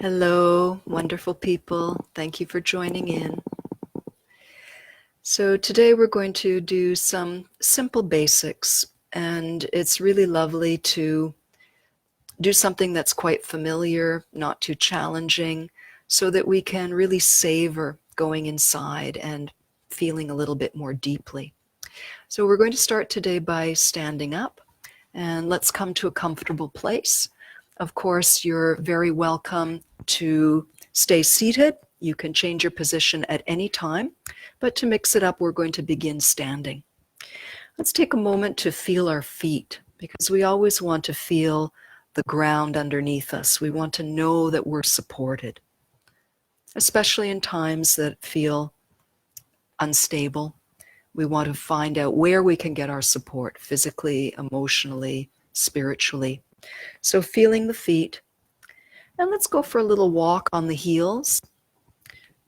Hello, wonderful people. Thank you for joining in. So today we're going to do some simple basics, and it's really lovely to do something that's quite familiar, not too challenging, so that we can really savor going inside and feeling a little bit more deeply. So we're going to start today by standing up, and let's come to a comfortable place. Of course, you're very welcome to stay seated. You can change your position at any time, but to mix it up, we're going to begin standing. Let's take a moment to feel our feet, because we always want to feel the ground underneath us. We want to know that we're supported, especially in times that feel unstable. We want to find out where we can get our support physically, emotionally, spiritually. So feeling the feet. And let's go for a little walk on the heels.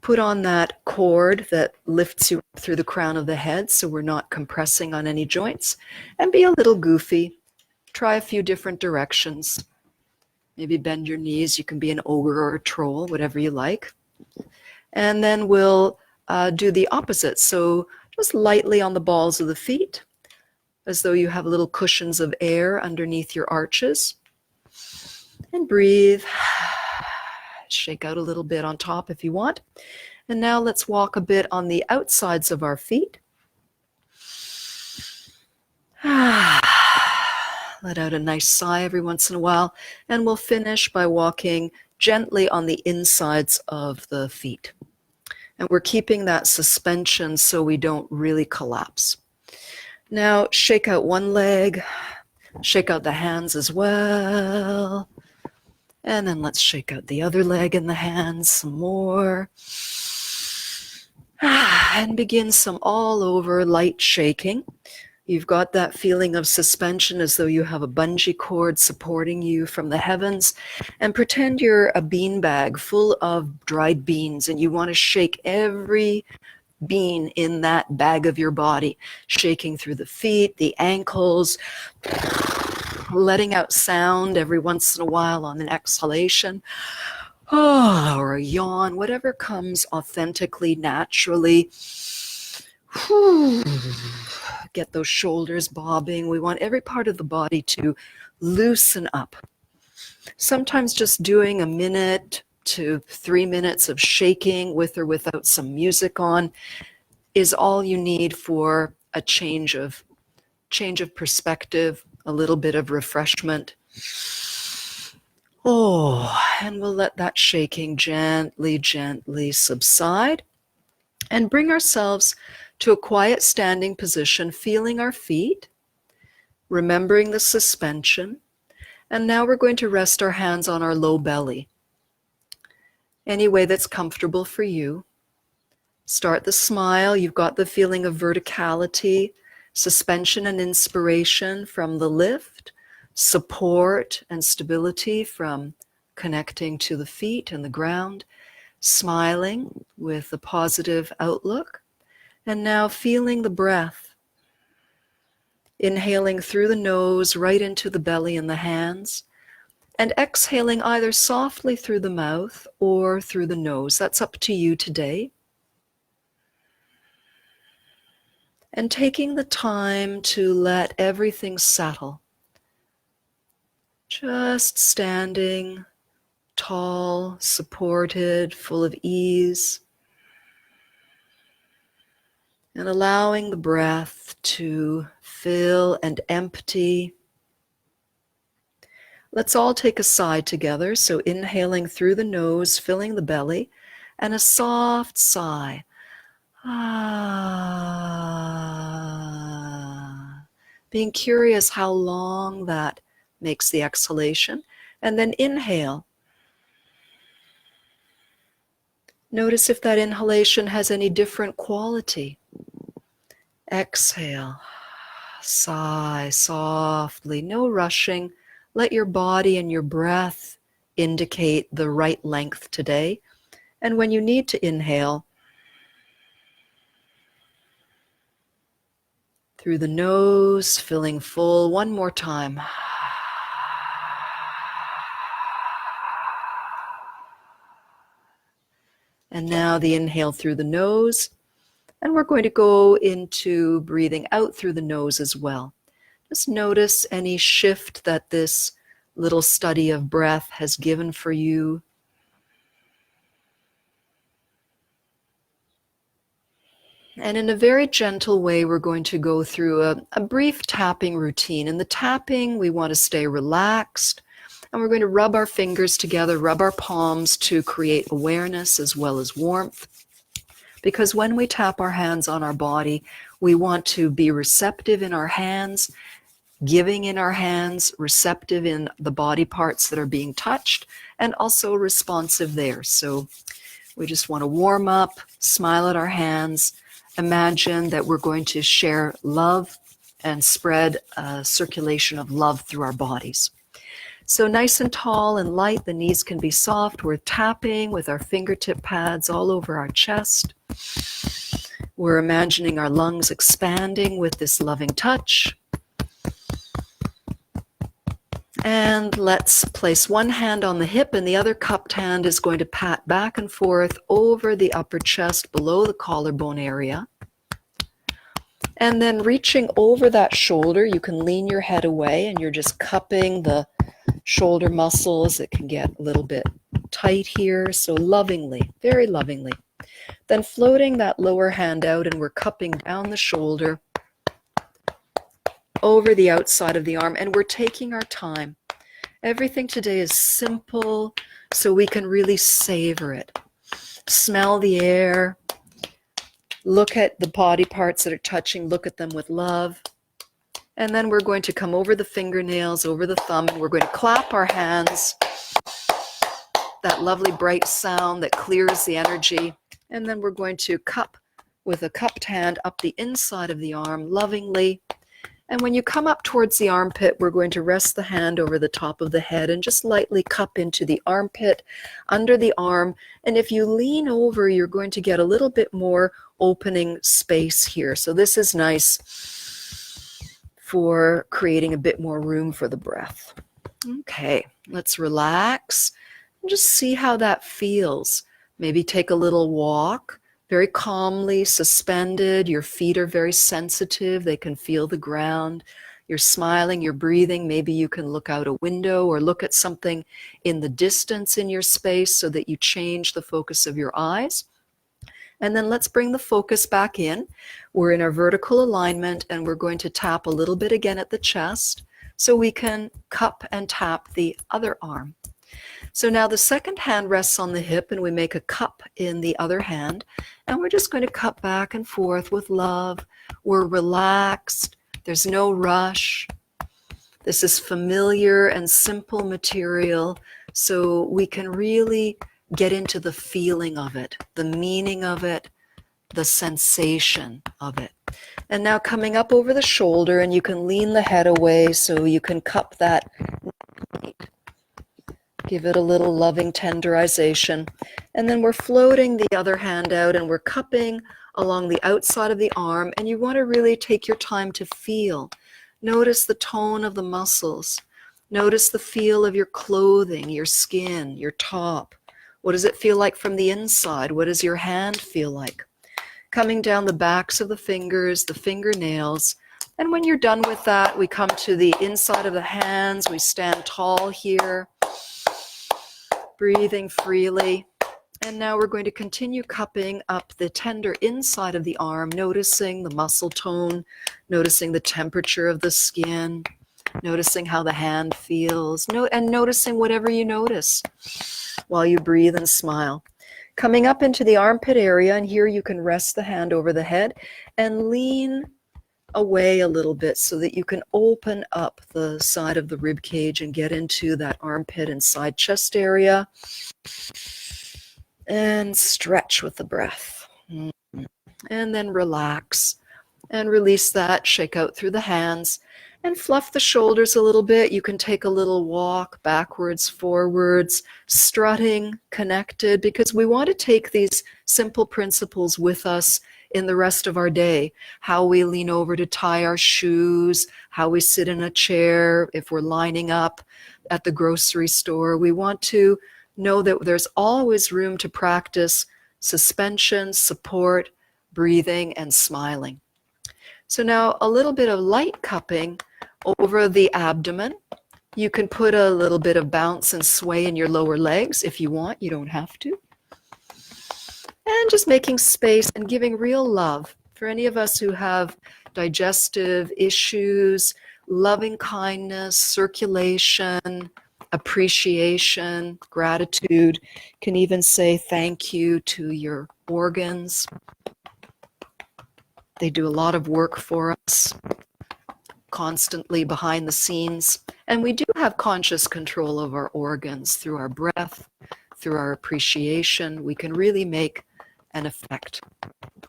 Put on that cord that lifts you up through the crown of the head so we're not compressing on any joints. And be a little goofy. Try a few different directions. Maybe bend your knees. You can be an ogre or a troll, whatever you like. And then we'll do the opposite. So just lightly on the balls of the feet, as though you have little cushions of air underneath your arches. And breathe. Shake out a little bit on top if you want. And now let's walk a bit on the outsides of our feet. Let out a nice sigh every once in a while. And we'll finish by walking gently on the insides of the feet. And we're keeping that suspension so we don't really collapse. Now shake out one leg. Shake out the hands as well. And then let's shake out the other leg and the hands some more. And begin some all over light shaking. You've got that feeling of suspension as though you have a bungee cord supporting you from the heavens. And pretend you're a bean bag full of dried beans and you want to shake every bean in that bag of your body, shaking through the feet, the ankles, letting out sound every once in a while on an exhalation, or a yawn, whatever comes authentically, naturally. Get those shoulders bobbing. We want every part of the body to loosen up. Sometimes just doing a minute to 3 minutes of shaking with or without some music on is all you need for a change of perspective, a little bit of refreshment. And we'll let that shaking gently, gently subside and bring ourselves to a quiet standing position, feeling our feet, remembering the suspension. And now we're going to rest our hands on our low belly. Any way that's comfortable for you. Start the smile. You've got the feeling of verticality, suspension and inspiration from the lift, support and stability from connecting to the feet and the ground, smiling with a positive outlook, and now feeling the breath, inhaling through the nose right into the belly and the hands, and exhaling either softly through the mouth or through the nose. That's up to you today. And taking the time to let everything settle. Just standing tall, supported, full of ease. And allowing the breath to fill and empty. Let's all take a sigh together. So inhaling through the nose, filling the belly, and a soft sigh. Being curious how long that makes the exhalation. And then inhale. Notice if that inhalation has any different quality. Exhale. Sigh softly, no rushing. Let your body and your breath indicate the right length today. And when you need to inhale, through the nose, filling full. One more time. And now the inhale through the nose. And we're going to go into breathing out through the nose as well. Just notice any shift that this little study of breath has given for you. And in a very gentle way, we're going to go through a brief tapping routine. In the tapping, we want to stay relaxed. And we're going to rub our fingers together, rub our palms to create awareness as well as warmth. Because when we tap our hands on our body, we want to be receptive in our hands, giving in our hands, receptive in the body parts that are being touched, and also responsive there. So we just want to warm up, smile at our hands, imagine that we're going to share love and spread a circulation of love through our bodies. So nice and tall and light, the knees can be soft. We're tapping with our fingertip pads all over our chest. We're imagining our lungs expanding with this loving touch. And let's place one hand on the hip and the other cupped hand is going to pat back and forth over the upper chest below the collarbone area. And then reaching over that shoulder, you can lean your head away and you're just cupping the shoulder muscles. It can get a little bit tight here, so lovingly, very lovingly. Then floating that lower hand out and we're cupping down the shoulder over the outside of the arm, and we're taking our time. Everything today is simple, so we can really savor it. Smell the air, look at the body parts that are touching, look at them with love. And then we're going to come over the fingernails, over the thumb, and we're going to clap our hands. That lovely bright sound that clears the energy. And then we're going to cup with a cupped hand up the inside of the arm lovingly. And when you come up towards the armpit, we're going to rest the hand over the top of the head and just lightly cup into the armpit, under the arm. And if you lean over, you're going to get a little bit more opening space here. So this is nice for creating a bit more room for the breath. Okay, let's relax and just see how that feels. Maybe take a little walk, very calmly, suspended. Your feet are very sensitive. They can feel the ground. You're smiling, you're breathing. Maybe you can look out a window or look at something in the distance in your space so that you change the focus of your eyes. And then let's bring the focus back in. We're in our vertical alignment and we're going to tap a little bit again at the chest so we can cup and tap the other arm. So now the second hand rests on the hip and we make a cup in the other hand, and we're just going to cup back and forth with love. We're relaxed. There's no rush. This is familiar and simple material, so we can really get into the feeling of it, the meaning of it, the sensation of it. And now coming up over the shoulder, and you can lean the head away so you can cup that. Give it a little loving tenderization. And then we're floating the other hand out and we're cupping along the outside of the arm. And you want to really take your time to feel. Notice the tone of the muscles. Notice the feel of your clothing, your skin, your top. What does it feel like from the inside? What does your hand feel like? Coming down the backs of the fingers, the fingernails. And when you're done with that, we come to the inside of the hands. We stand tall here. Breathing freely. And now we're going to continue cupping up the tender inside of the arm, noticing the muscle tone, noticing the temperature of the skin, noticing how the hand feels, and noticing whatever you notice while you breathe and smile. Coming up into the armpit area, and here you can rest the hand over the head and lean away a little bit so that you can open up the side of the rib cage and get into that armpit and side chest area. And stretch with the breath. And then relax and release that. Shake out through the hands and fluff the shoulders a little bit. You can take a little walk backwards, forwards, strutting, connected, because we want to take these simple principles with us in the rest of our day. How we lean over to tie our shoes, how we sit in a chair, if we're lining up at the grocery store. We want to know that there's always room to practice suspension, support, breathing, and smiling. So now a little bit of light cupping over the abdomen. You can put a little bit of bounce and sway in your lower legs if you want. You don't have to. And just making space and giving real love. For any of us who have digestive issues, loving kindness, circulation, appreciation, gratitude, can even say thank you to your organs. They do a lot of work for us, constantly behind the scenes. And we do have conscious control of our organs through our breath, through our appreciation. We can really make an effect,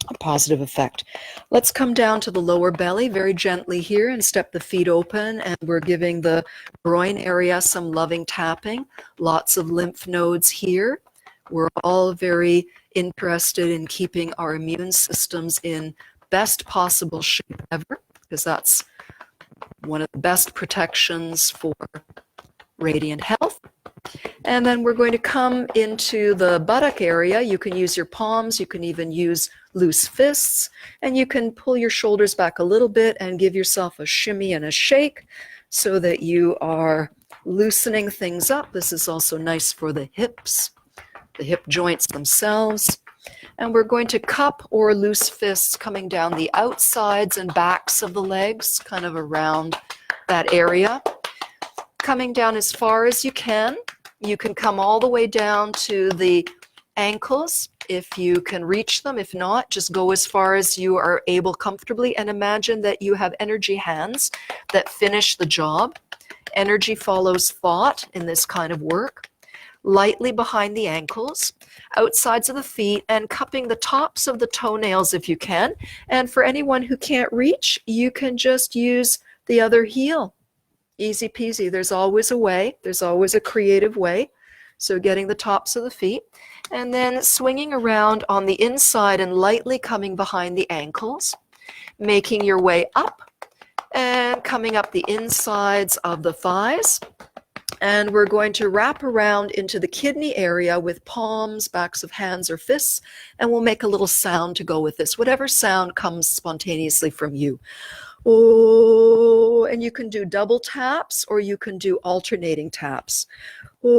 a positive effect. Let's come down to the lower belly very gently here and step the feet open, and we're giving the groin area some loving tapping. Lots of lymph nodes here. We're all very interested in keeping our immune systems in best possible shape ever, because that's one of the best protections for radiant health. And then we're going to come into the buttock area. You can use your palms, you can even use loose fists, and you can pull your shoulders back a little bit and give yourself a shimmy and a shake so that you are loosening things up. This is also nice for the hips, the hip joints themselves. And we're going to cup or loose fists coming down the outsides and backs of the legs, kind of around that area. Coming down as far as you can. You can come all the way down to the ankles if you can reach them. If not, just go as far as you are able comfortably, and imagine that you have energy hands that finish the job. Energy follows thought in this kind of work. Lightly behind the ankles, outsides of the feet, and cupping the tops of the toenails if you can. And for anyone who can't reach, you can just use the other heel. Easy peasy. There's always a way. There's always a creative way. So getting the tops of the feet, and then swinging around on the inside and lightly coming behind the ankles, making your way up and coming up the insides of the thighs. And we're going to wrap around into the kidney area with palms, backs of hands, or fists, and we'll make a little sound to go with this, whatever sound comes spontaneously from you. Oh, and you can do double taps or you can do alternating taps. Oh,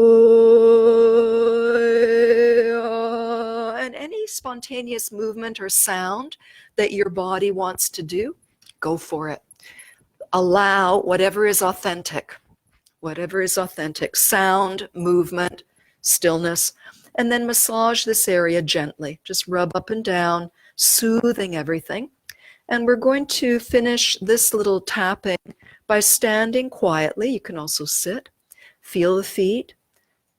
and any spontaneous movement or sound that your body wants to do, go for it. Allow whatever is authentic. Whatever is authentic, sound, movement, stillness, and then massage this area gently. Just rub up and down, soothing everything. And we're going to finish this little tapping by standing quietly. You can also sit. Feel the feet.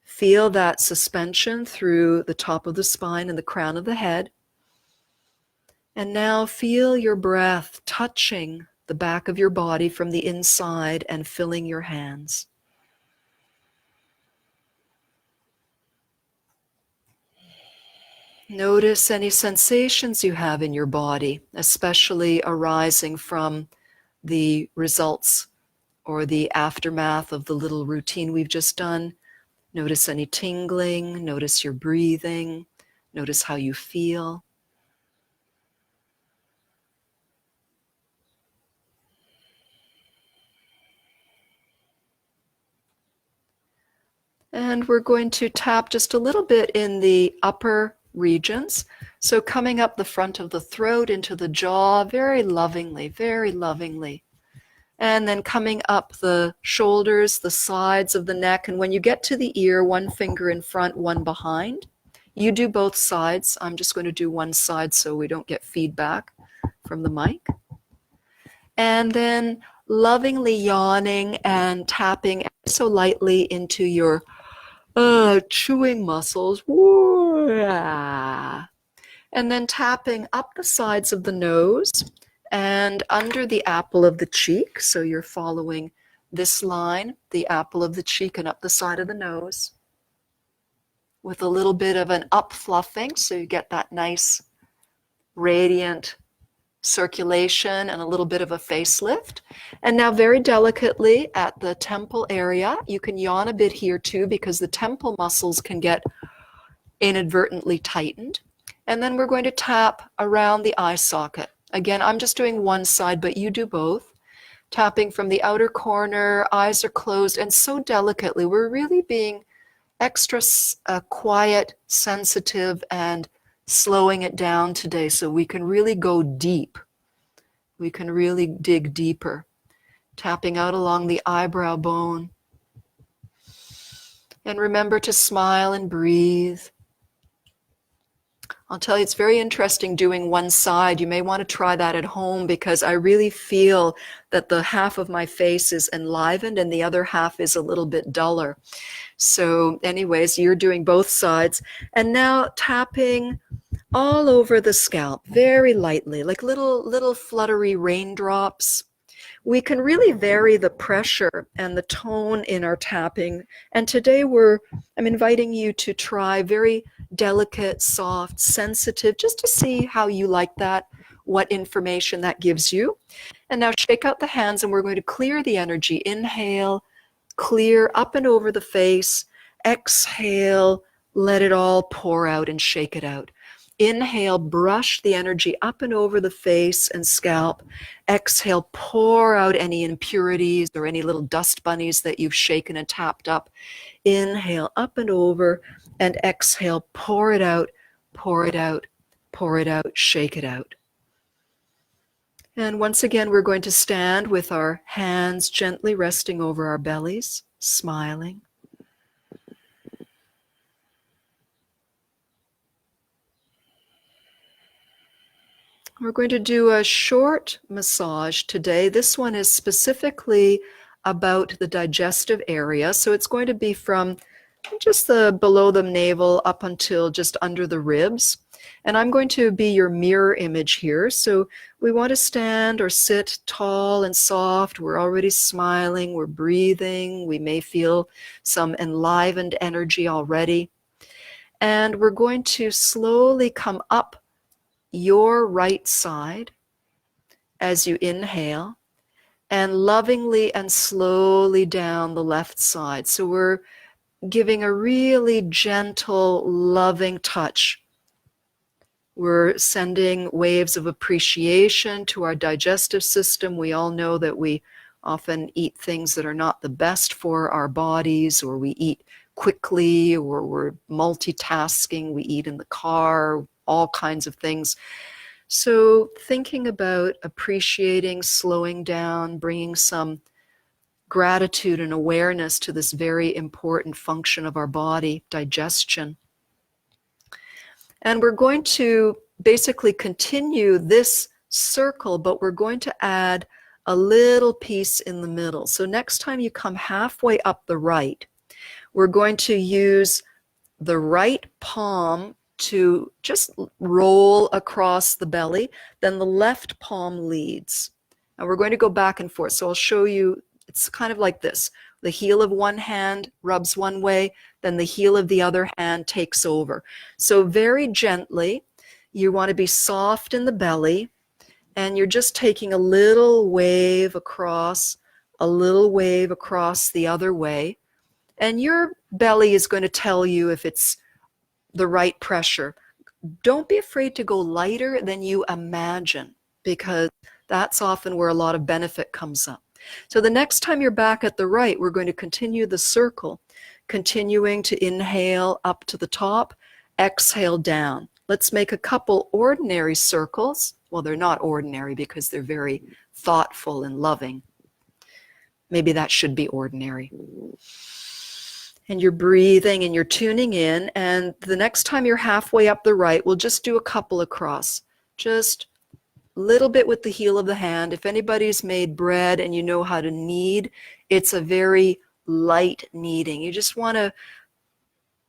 Feel that suspension through the top of the spine and the crown of the head. And now feel your breath touching the back of your body from the inside and filling your hands. Notice any sensations you have in your body, especially arising from the results or the aftermath of the little routine we've just done. Notice any tingling, notice your breathing, notice how you feel. And we're going to tap just a little bit in the upper regions. So coming up the front of the throat into the jaw, very lovingly, very lovingly. And then coming up the shoulders, the sides of the neck. And when you get to the ear, one finger in front, one behind. You do both sides. I'm just going to do one side so we don't get feedback from the mic. And then lovingly yawning and tapping so lightly into your chewing muscles. And then tapping up the sides of the nose and under the apple of the cheek. So you're following this line, the apple of the cheek, and up the side of the nose with a little bit of an up fluffing, so you get that nice radiant circulation and a little bit of a facelift. And now very delicately at the temple area, you can yawn a bit here too, because the temple muscles can get inadvertently tightened. And then we're going to tap around the eye socket. Again, I'm just doing one side, but you do both. Tapping from the outer corner, eyes are closed, and so delicately. We're really being extra quiet, sensitive, and slowing it down today so we can really go deep. We can really dig deeper. Tapping out along the eyebrow bone. And remember to smile and breathe. I'll tell you, it's very interesting doing one side. You may want to try that at home because I really feel that the half of my face is enlivened and the other half is a little bit duller. So anyways, you're doing both sides. And now tapping all over the scalp, very lightly, like little fluttery raindrops. We can really vary the pressure and the tone in our tapping. And today I'm inviting you to try very delicate, soft, sensitive, just to see how you like that, what information that gives you. And now shake out the hands and we're going to clear the energy. Inhale, clear up and over the face. Exhale, let it all pour out and shake it out. Inhale, brush the energy up and over the face and scalp. Exhale, pour out any impurities or any little dust bunnies that you've shaken and tapped up. Inhale, up and over, and exhale, pour it out, pour it out, pour it out, shake it out. And once again, we're going to stand with our hands gently resting over our bellies, smiling. We're going to do a short massage today. This one is specifically about the digestive area. So it's going to be from just below the navel up until just under the ribs. And I'm going to be your mirror image here. So we want to stand or sit tall and soft. We're already smiling. We're breathing. We may feel some enlivened energy already. And we're going to slowly come up your right side as you inhale, and lovingly and slowly down the left side. So we're giving a really gentle, loving touch. We're sending waves of appreciation to our digestive system. We all know that we often eat things that are not the best for our bodies, or we eat quickly, or we're multitasking, we eat in the car, all kinds of things. So thinking about appreciating, slowing down, bringing some gratitude and awareness to this very important function of our body, digestion. And we're going to basically continue this circle, but we're going to add a little piece in the middle. So next time you come halfway up the right, we're going to use the right palm to just roll across the belly, then the left palm leads. And we're going to go back and forth. So I'll show you, it's kind of like this. The heel of one hand rubs one way, then the heel of the other hand takes over. So very gently, you want to be soft in the belly, and you're just taking a little wave across, a little wave across the other way. And your belly is going to tell you if it's the right pressure. Don't be afraid to go lighter than you imagine, because that's often where a lot of benefit comes up. So the next time you're back at the right, we're going to continue the circle, continuing to inhale up to the top, exhale down. Let's make a couple ordinary circles. Well, they're not ordinary because they're very thoughtful and loving. Maybe that should be ordinary. And you're breathing and you're tuning in, and the next time you're halfway up the right, we'll just do a couple across. Just a little bit with the heel of the hand. If anybody's made bread and you know how to knead, it's a very light kneading. You just want to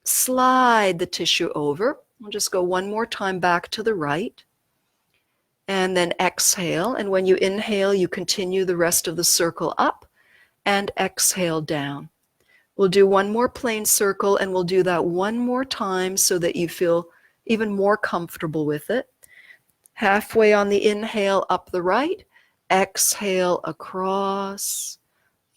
slide the tissue over. We'll just go one more time back to the right. And then exhale. And when you inhale, you continue the rest of the circle up and exhale down. We'll do one more plain circle, and we'll do that one more time so that you feel even more comfortable with it. Halfway on the inhale, up the right. Exhale across.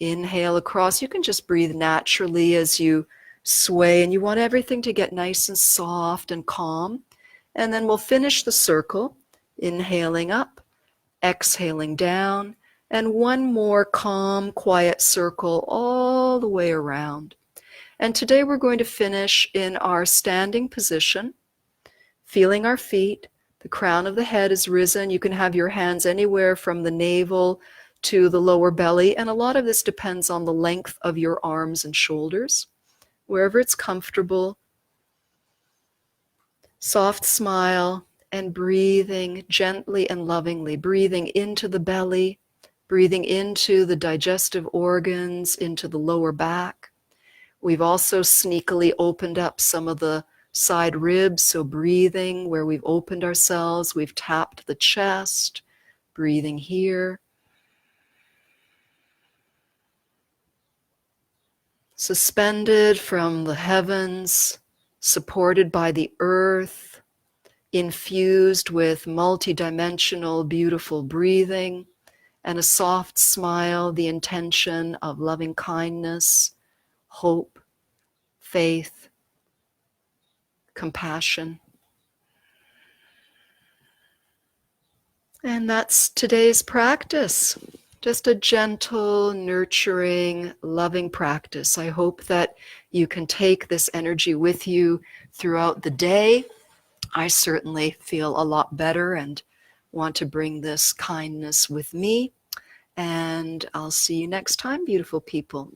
Inhale across. You can just breathe naturally as you sway, and you want everything to get nice and soft and calm. And then we'll finish the circle, inhaling up, exhaling down, and one more calm, quiet circle all the way around. And today we're going to finish in our standing position, feeling our feet. The crown of the head is risen. You can have your hands anywhere from the navel to the lower belly, and a lot of this depends on the length of your arms and shoulders. Wherever it's comfortable, soft smile, and breathing gently and lovingly, breathing into the belly, breathing into the digestive organs, into the lower back. We've also sneakily opened up some of the side ribs, so breathing where we've opened ourselves, we've tapped the chest, breathing here. Suspended from the heavens, supported by the earth, infused with multidimensional, beautiful breathing, and a soft smile, the intention of loving kindness, hope, faith, compassion. And that's today's practice. Just a gentle, nurturing, loving practice. I hope that you can take this energy with you throughout the day. I certainly feel a lot better and want to bring this kindness with me. And I'll see you next time, beautiful people.